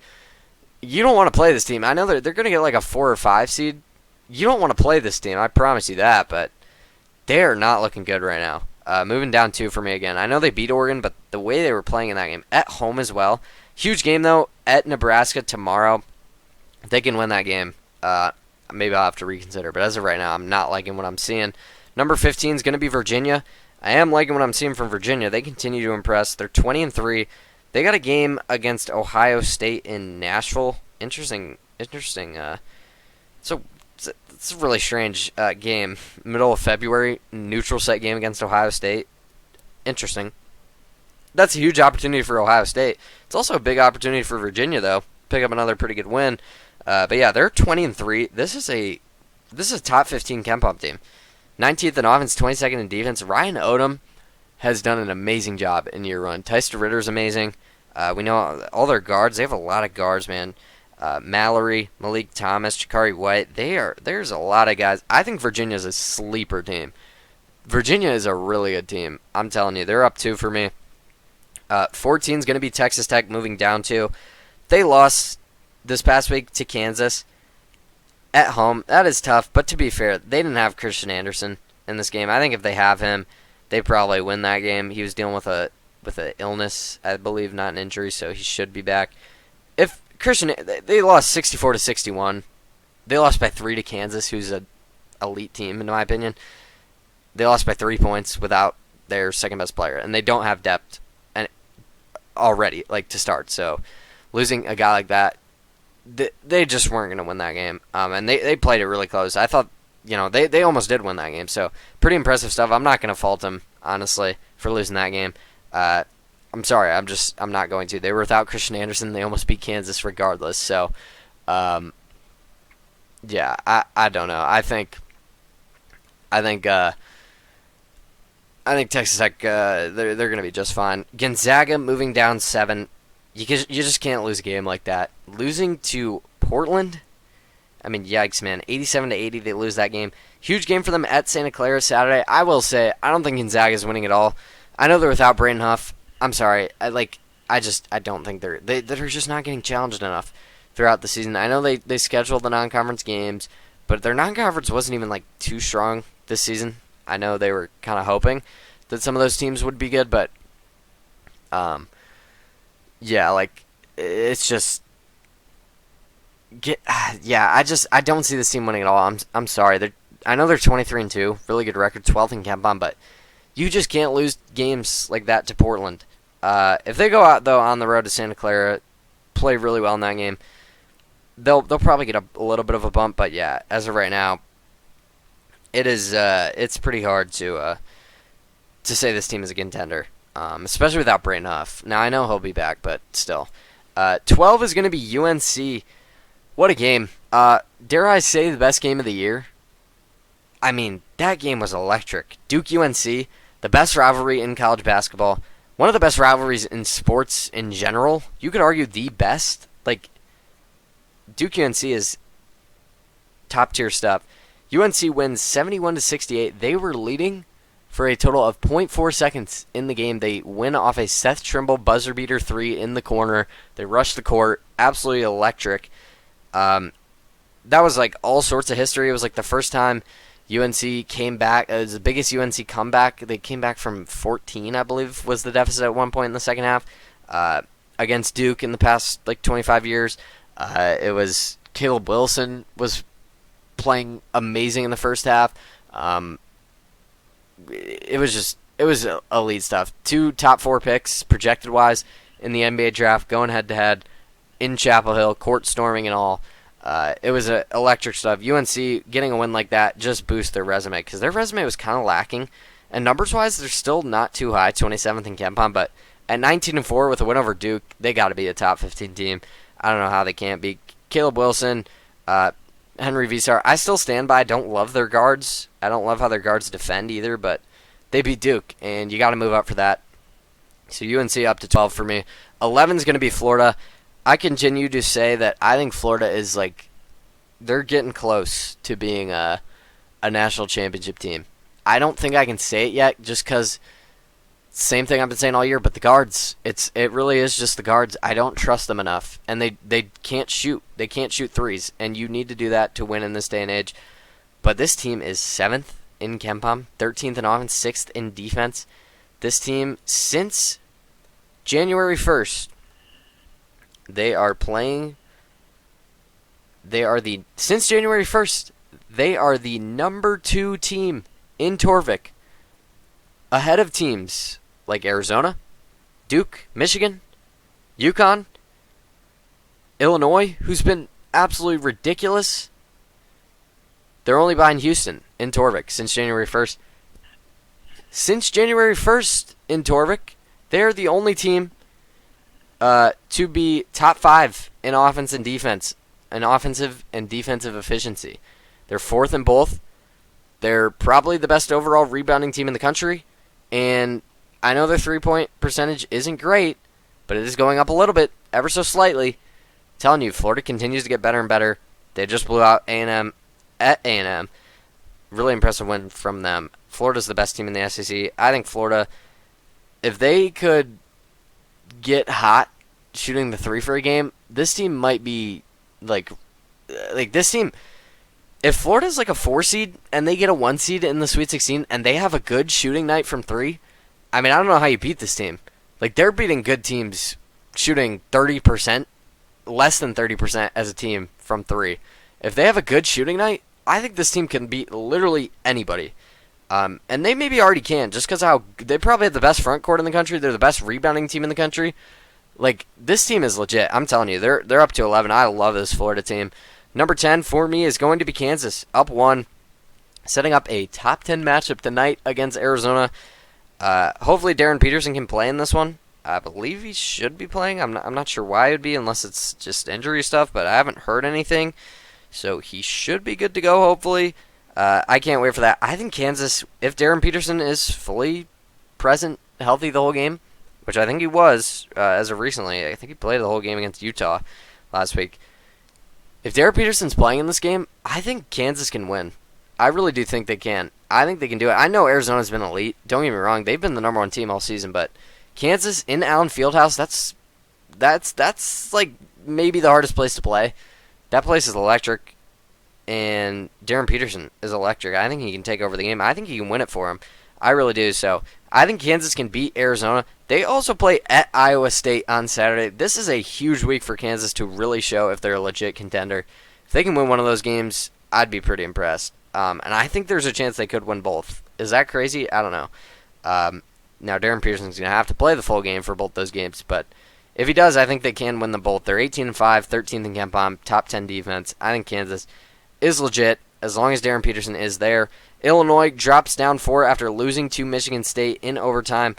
you don't want to play this team, I know they're going to get like a 4 or 5 seed. You don't want to play this team, I promise you that. But they're not looking good right now. Moving down 2 for me again. I know they beat Oregon, but the way they were playing in that game at home as well. Huge game though at Nebraska tomorrow. If they can win that game, maybe I'll have to reconsider. But as of right now, I'm not liking what I'm seeing. Number 15 is going to be Virginia. I am liking what I'm seeing from Virginia. They continue to impress. They're 20-3. They got a game against Ohio State in Nashville. Interesting. So it's a really strange game. Middle of February, neutral site game against Ohio State. Interesting. That's a huge opportunity for Ohio State. It's also a big opportunity for Virginia, though. Pick up another pretty good win. But yeah, they're 20-3. This is a top 15 Ken Pom team. 19th in offense, 22nd in defense. Ryan Odom has done an amazing job in year one. Tyster Ritter's amazing. We know all their guards. They have a lot of guards, man. Mallory, Malik Thomas, Shakari White. There's a lot of guys. I think Virginia's a sleeper team. Virginia is a really good team. I'm telling you, they're up 2 for me. 14 is going to be Texas Tech, moving down 2. They lost this past week to Kansas at home. That is tough, but to be fair, they didn't have Christian Anderson in this game. I think if they have him, they probably win that game. He was dealing with an illness, I believe, not an injury, so he should be back. If Christian, they lost 64-61. They lost by 3 to Kansas, who's an elite team in my opinion. They lost by 3 points without their second best player, and they don't have depth already, to start. So losing a guy like that, they just weren't going to win that game. And they played it really close. I thought, they almost did win that game. So pretty impressive stuff. I'm not going to fault them, honestly, for losing that game. I'm sorry. I'm not going to. They were without Christian Anderson. They almost beat Kansas regardless. So, yeah, I don't know. I think Texas Tech, they're going to be just fine. Gonzaga moving down 7. You just can't lose a game like that. Losing to Portland, I mean, yikes, man. 87-80, they lose that game. Huge game for them at Santa Clara Saturday. I will say, I don't think Gonzaga is winning at all. I know they're without Braden Huff. I'm sorry. I don't think they're just not getting challenged enough throughout the season. I know they scheduled the non-conference games, but their non-conference wasn't even too strong this season. I know they were kind of hoping that some of those teams would be good, but yeah, it's just I don't see this team winning at all. I'm sorry. I know they're 23-2, really good record, 12th in Ken Pom, but you just can't lose games like that to Portland. If they go out though on the road to Santa Clara, play really well in that game, they'll probably get a little bit of a bump. But yeah, as of right now, it's pretty hard to say this team is a contender, especially without Braden Huff. Now I know he'll be back, but still. 12 is going to be UNC. What a game! Dare I say the best game of the year? I mean, that game was electric. Duke UNC, the best rivalry in college basketball. One of the best rivalries in sports in general. You could argue the best. Duke UNC is top tier stuff. UNC wins 71-68. They were leading for a total of 0.4 seconds in the game. They win off a Seth Trimble buzzer beater 3 in the corner. They rush the court. Absolutely electric. That was all sorts of history. It was the first time UNC came back. It was the biggest UNC comeback. They came back from 14, I believe, was the deficit at one point in the second half, against Duke in the past 25 years. It was Caleb Wilson was playing amazing in the first half. It was elite stuff. 2 top 4 picks projected wise in the NBA draft, going head to head in Chapel Hill, court storming and all. It was electric stuff. UNC getting a win like that just boosts their resume, because their resume was kind of lacking. And numbers-wise, they're still not too high, 27th in Ken Pom, but at 19-4 with a win over Duke, they got to be a top 15 team. I don't know how they can't be. Caleb Wilson, Henry Visar, I still stand by. I don't love their guards. I don't love how their guards defend either, but they beat Duke, and you got to move up for that. So UNC up to 12 for me. 11 is going to be Florida. I continue to say that I think Florida is they're getting close to being a national championship team. I don't think I can say it yet, just because same thing I've been saying all year. But the guards, it really is just the guards. I don't trust them enough, and they can't shoot. They can't shoot threes, and you need to do that to win in this day and age. But this team is 7th in Ken Pom, 13th in offense, 6th in defense. This team, since January 1st, they are playing Since January 1st, they are the number 2 team in Torvik, ahead of teams like Arizona, Duke, Michigan, UConn, Illinois, who's been absolutely ridiculous. They're only behind Houston in Torvik since January 1st. Since January 1st in Torvik, they're the only team to be top 5 in offense and defense, in offensive and defensive efficiency. They're 4th in both. They're probably the best overall rebounding team in the country. And I know their three-point percentage isn't great, but it is going up a little bit, ever so slightly. I'm telling you, Florida continues to get better and better. They just blew out A&M at A&M. Really impressive win from them. Florida's the best team in the SEC. I think Florida, if they could get hot shooting the three for a game, this team might be like this team. If Florida's like a 4 seed and they get a 1 seed in the Sweet 16 and they have a good shooting night from 3, I mean, I don't know how you beat this team. Like, they're beating good teams shooting 30%, less than 30% as a team from 3. If they have a good shooting night, I think this team can beat literally anybody. And they maybe already can, just because how they probably have the best front court in the country. They're the best rebounding team in the country. Like, this team is legit. I'm telling you, they're up to 11. I love this Florida team. Number 10 for me is going to be Kansas, up 1, setting up a top 10 matchup tonight against Arizona. Hopefully Darren Peterson can play in this one. I believe he should be playing. I'm not sure why it would be unless it's just injury stuff, but I haven't heard anything. So he should be good to go, hopefully. I can't wait for that. I think Kansas, if Darren Peterson is fully present, healthy the whole game, which I think he was as of recently. I think he played the whole game against Utah last week. If Darren Peterson's playing in this game, I think Kansas can win. I really do think they can. I think they can do it. I know Arizona's been elite. Don't get me wrong. They've been the number 1 team all season, but Kansas in Allen Fieldhouse, that's like maybe the hardest place to play. That place is electric, and Darren Peterson is electric. I think he can take over the game. I think he can win it for him. I really do. So I think Kansas can beat Arizona. They also play at Iowa State on Saturday. This is a huge week for Kansas to really show if they're a legit contender. If they can win one of those games, I'd be pretty impressed. And I think there's a chance they could win both. Is that crazy? I don't know. Now, Darren Peterson's going to have to play the full game for both those games, but if he does, I think they can win them both. They're 18-5, 13th in KenPom, top 10 defense. I think Kansas is legit as long as Darren Peterson is there. Illinois drops down 4 after losing to Michigan State in overtime.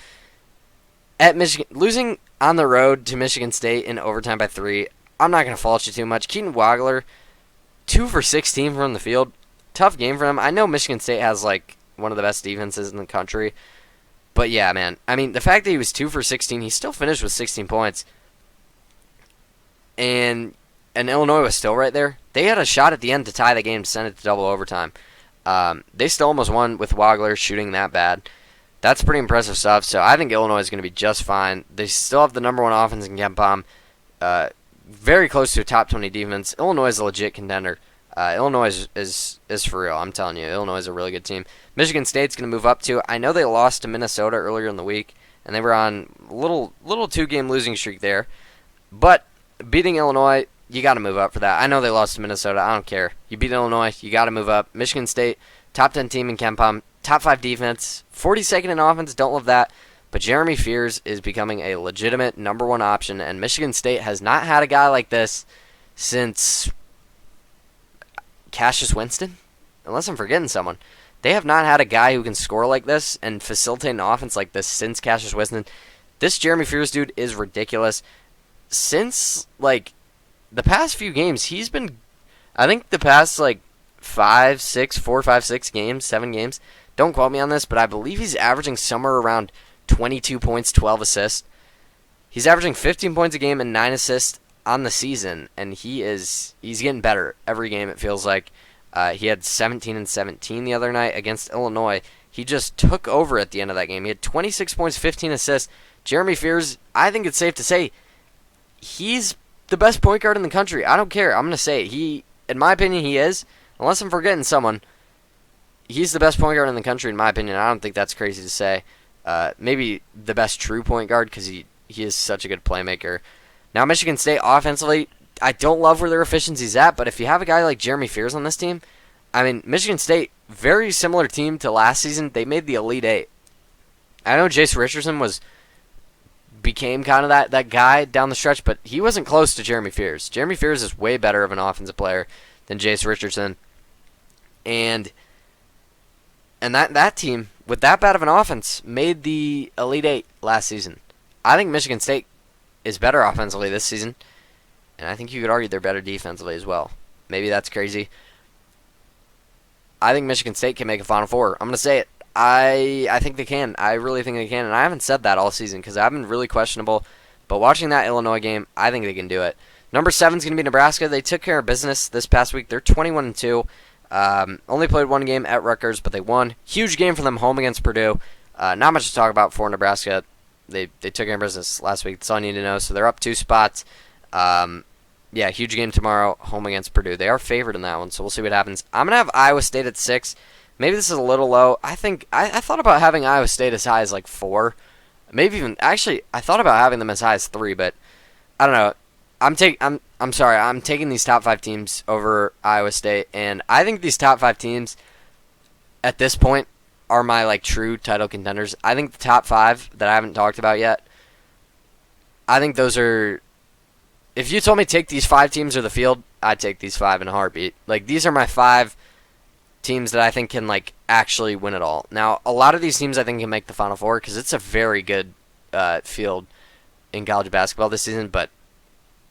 Losing on the road to Michigan State in overtime by 3. I'm not going to fault you too much. Keaton Wagler, 2 for 16 from the field. Tough game for him. I know Michigan State has like one of the best defenses in the country. But yeah, man. I mean, the fact that he was 2 for 16, he still finished with 16 points. And Illinois was still right there. They had a shot at the end to tie the game to send it to double overtime. They still almost won with Wagler shooting that bad. That's pretty impressive stuff. So I think Illinois is going to be just fine. They still have the number 1 offense in KenPom. Very close to a top 20 defense. Illinois is a legit contender. Illinois is for real. I'm telling you, Illinois is a really good team. Michigan State's going to move up to. I know they lost to Minnesota earlier in the week, and they were on a little 2-game losing streak there. But beating Illinois, you got to move up for that. I know they lost to Minnesota. I don't care. You beat Illinois, you got to move up. Michigan State, top 10 team in KenPom, top 5 defense, 42nd in offense. Don't love that. But Jeremy Fears is becoming a legitimate number 1 option, and Michigan State has not had a guy like this since Cassius Winston, unless I'm forgetting someone. They have not had a guy who can score like this and facilitate an offense like this since Cassius Winston. This Jeremy Fears dude is ridiculous. Since, like, the past few games, he's been, I think the past, like, 4, 5, 6 games, 7 games, don't quote me on this, but I believe he's averaging somewhere around 22 points, 12 assists. He's averaging 15 points a game and 9 assists on the season, and he's getting better every game, it feels like. He had 17 and 17 the other night against Illinois. He just took over at the end of that game. He had 26 points, 15 assists. Jeremy Fears, I think it's safe to say, he's the best point guard in the country. I don't care. I'm going to say it. In my opinion, he is. Unless I'm forgetting someone, he's the best point guard in the country, in my opinion. I don't think that's crazy to say. Maybe the best true point guard because he is such a good playmaker. Now, Michigan State offensively, I don't love where their efficiency's at, but if you have a guy like Jeremy Fears on this team, I mean, Michigan State, very similar team to last season. They made the Elite Eight. I know Jace Richardson became kind of that guy down the stretch, but he wasn't close to Jeremy Fears. Jeremy Fears is way better of an offensive player than Jace Richardson. And that team, with that bad of an offense, made the Elite Eight last season. I think Michigan State is better offensively this season, and I think you could argue they're better defensively as well. Maybe that's crazy. I think Michigan State can make a Final Four. I'm going to say it. I think they can. I really think they can, and I haven't said that all season because I've been really questionable. But watching that Illinois game, I think they can do it. Number 7 is going to be Nebraska. They took care of business this past week. They're 21-2. Only played one game at Rutgers, but they won. Huge game for them home against Purdue. Not much to talk about for Nebraska. They took care of business last week. That's all you need to know. So they're up 2 spots. Yeah, huge game tomorrow, home against Purdue. They are favored in that one, so we'll see what happens. I'm going to have Iowa State at 6. Maybe this is a little low. I think I thought about having Iowa State as high as like 4. Maybe even actually I thought about having them as high as 3, but I don't know. I'm sorry. I'm taking these top 5 teams over Iowa State, and I think these top 5 teams at this point are my like true title contenders. I think the top 5 that I haven't talked about yet, I think those are. If you told me take these 5 teams or the field, I'd take these 5 in a heartbeat. Like, these are my 5 teams that I think can, like, actually win it all. Now, a lot of these teams I think can make the Final Four because it's a very good field in college basketball this season. But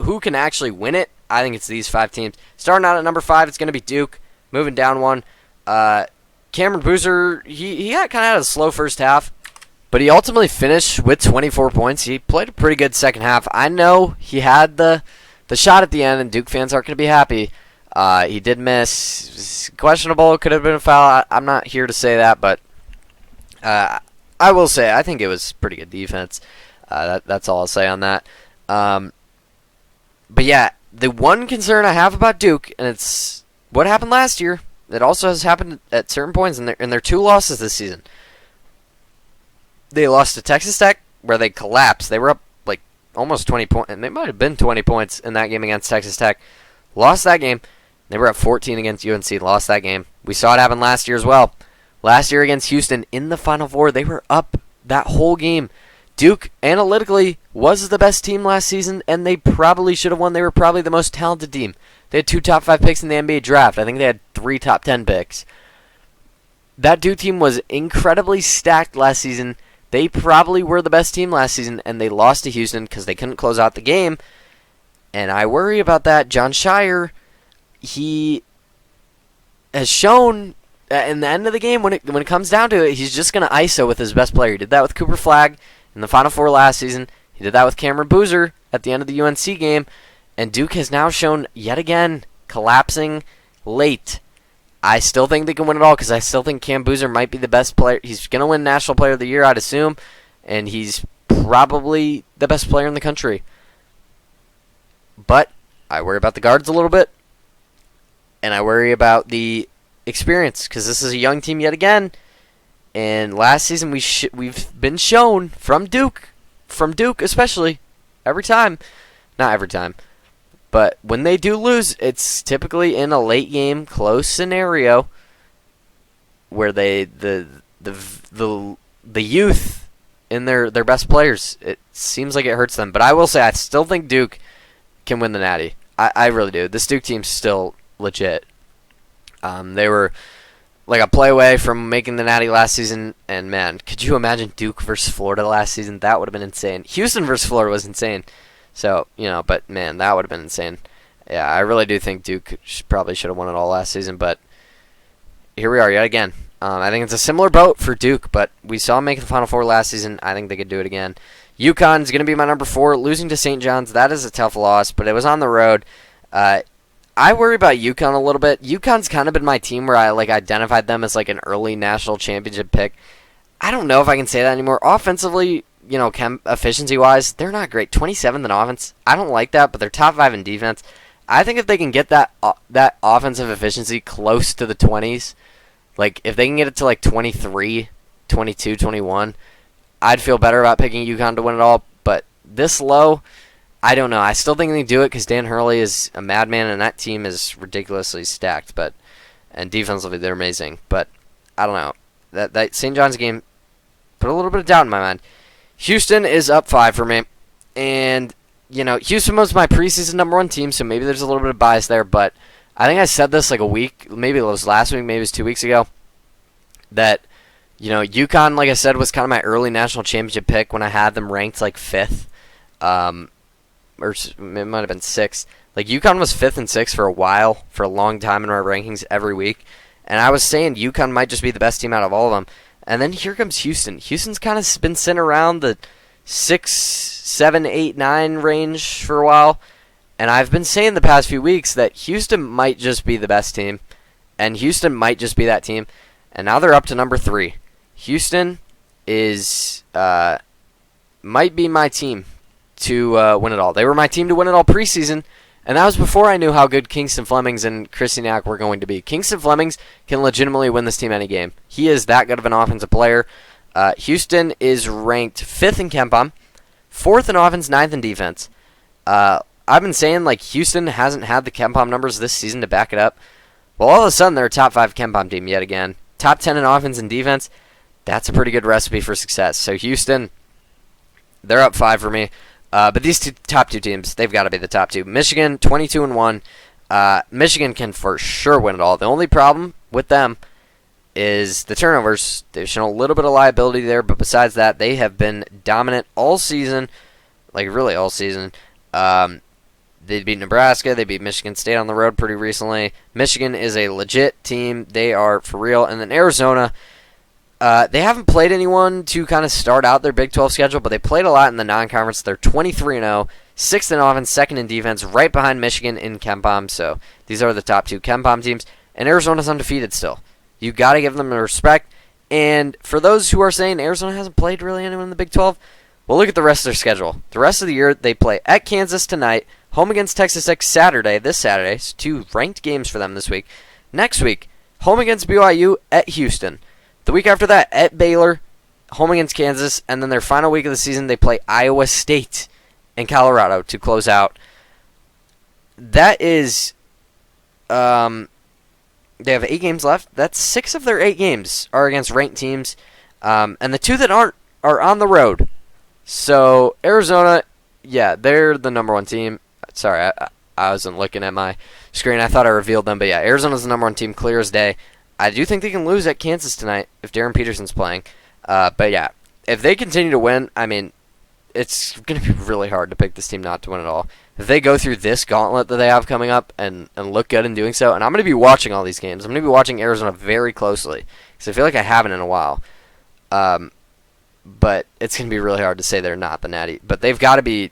who can actually win it? I think it's these 5 teams. Starting out at number 5, it's going to be Duke. Moving down 1. Cameron Boozer, he kind of had a slow first half. But he ultimately finished with 24 points. He played a pretty good second half. I know he had the shot at the end, and Duke fans aren't going to be happy. He did miss. Questionable. Could have been a foul. I'm not here to say that, but I will say I think it was pretty good defense. That's all I'll say on that. But yeah, the one concern I have about Duke, and it's what happened last year. It also has happened at certain points in their 2 losses this season. They lost to Texas Tech, where they collapsed. They were up like almost 20 points, and they might have been 20 points in that game against Texas Tech. Lost that game. They were up 14 against UNC. Lost that game. We saw it happen last year as well. Last year against Houston in the Final Four, they were up that whole game. Duke, analytically, was the best team last season, and they probably should have won. They were probably the most talented team. They had 2 top 5 picks in the NBA draft. I think they had 3 top 10 picks. That Duke team was incredibly stacked last season. They probably were the best team last season, and they lost to Houston because they couldn't close out the game. And I worry about that. John Shire, he has shown in the end of the game, when it comes down to it, he's just going to ISO with his best player. He did that with Cooper Flagg in the Final Four last season. He did that with Cameron Boozer at the end of the UNC game. And Duke has now shown, yet again, collapsing late. I still think they can win it all because I still think Cam Boozer might be the best player. He's going to win National Player of the Year, I'd assume, and he's probably the best player in the country. But I worry about the guards a little bit, and I worry about the experience because this is a young team yet again. And last season we've been shown from Duke especially, not every time. But when they do lose, it's typically in a late game, close scenario where the youth in their best players, it seems like it hurts them. But I will say, I still think Duke can win the Natty. I really do. This Duke team's still legit. They were like a play away from making the Natty last season, and man, could you imagine Duke versus Florida last season? That would have been insane. Houston versus Florida was insane. So, but man, that would have been insane. Yeah, I really do think Duke probably should have won it all last season, but here we are yet again. I think it's a similar boat for Duke, but we saw them make the Final Four last season. I think they could do it again. UConn is going to be my number 4. Losing to St. John's, that is a tough loss, but it was on the road. I worry about UConn a little bit. UConn's kind of been my team where I identified them as an early national championship pick. I don't know if I can say that anymore. Offensively, efficiency-wise, they're not great. 27th in offense. I don't like that, but they're top 5 in defense. I think if they can get that offensive efficiency close to the 20s, if they can get it to 23, 22, 21, I'd feel better about picking UConn to win it all. But this low, I don't know. I still think they do it because Dan Hurley is a madman, and that team is ridiculously stacked. And defensively, they're amazing. But I don't know. That St. John's game put a little bit of doubt in my mind. Houston is up 5 for me. And, Houston was my preseason number 1 team, so maybe there's a little bit of bias there. But I think I said this like a week, maybe it was last week, maybe it was 2 weeks ago, that, UConn, like I said, was kind of my early national championship pick when I had them ranked like 5th. Or it might have been 6th. Like, UConn was 5th and 6th for a while, for a long time in our rankings every week. And I was saying UConn might just be the best team out of all of them. And then here comes Houston. Houston's kind of been sitting around the 6, 7, 8, 9 range for a while. And I've been saying the past few weeks that Houston might just be the best team. And Houston might just be that team. And now they're up to number 3. Houston is might be my team to win it all. They were my team to win it all preseason, and that was before I knew how good Kingston Flemings and Christianiak were going to be. Kingston Flemings can legitimately win this team any game. He is that good of an offensive player. Houston is ranked 5th in KenPom, 4th in offense, 9th in defense. I've been saying like Houston hasn't had the KenPom numbers this season to back it up. Well, all of a sudden they're a top 5 KenPom team yet again. Top 10 in offense and defense. That's a pretty good recipe for success. So Houston, they're up 5 for me. But these top 2 teams, they've got to be the top 2. Michigan, 22-1. Michigan can for sure win it all. The only problem with them is the turnovers. They've shown a little bit of liability there, but besides that, they have been dominant all season, like really all season. They beat Nebraska. They beat Michigan State on the road pretty recently. Michigan is a legit team. They are for real. And then Arizona, they haven't played anyone to kind of start out their Big 12 schedule, but they played a lot in the non-conference. They're 23-0, 6th in offense, 2nd in defense, right behind Michigan in KenPom. So these are the top 2 KenPom teams. And Arizona's undefeated still. You got to give them the respect. And for those who are saying Arizona hasn't played really anyone in the Big 12, well, look at the rest of their schedule. The rest of the year, they play at Kansas tonight, home against Texas Tech this Saturday. So 2 ranked games for them this week. Next week, home against BYU at Houston. The week after that, at Baylor, home against Kansas, and then their final week of the season, they play Iowa State and Colorado to close out. That is, they have 8 games left. That's 6 of their 8 games are against ranked teams, and the 2 that aren't are on the road. So Arizona, yeah, they're the number 1 team. Sorry, I wasn't looking at my screen. I thought I revealed them, but yeah, Arizona's the number 1 team, clear as day. I do think they can lose at Kansas tonight if Darren Peterson's playing. But yeah, if they continue to win, I mean, it's going to be really hard to pick this team not to win at all. If they go through this gauntlet that they have coming up and look good in doing so, and I'm going to be watching all these games. I'm going to be watching Arizona very closely because I feel like I haven't in a while. But it's going to be really hard to say they're not the Natty. But they got to be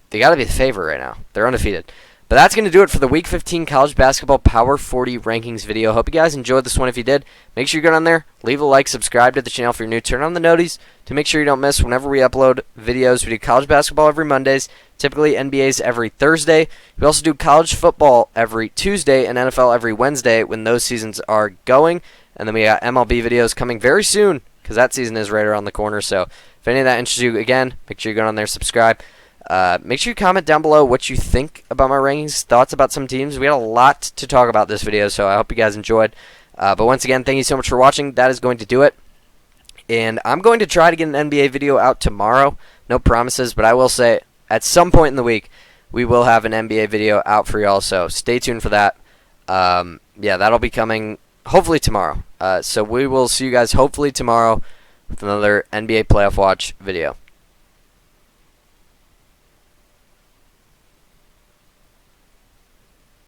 the favorite right now. They're undefeated. But that's going to do it for the Week 15 College Basketball Power 40 Rankings video. Hope you guys enjoyed this one. If you did, make sure you go down there, leave a like, subscribe to the channel if you're new, turn on the noties to make sure you don't miss whenever we upload videos. We do college basketball every Mondays, typically NBA's every Thursday. We also do college football every Tuesday and NFL every Wednesday when those seasons are going. And then we got MLB videos coming very soon because that season is right around the corner. So if any of that interests you, again, make sure you go down there, subscribe. Make sure you comment down below what you think about my rankings, thoughts about some teams. We had a lot to talk about this video, so I hope you guys enjoyed. But once again, thank you so much for watching. That is going to do it. And I'm going to try to get an NBA video out tomorrow. No promises, but I will say at some point in the week, we will have an NBA video out for y'all, so stay tuned for that. Yeah, that'll be coming hopefully tomorrow. So we will see you guys hopefully tomorrow with another NBA Playoff Watch video.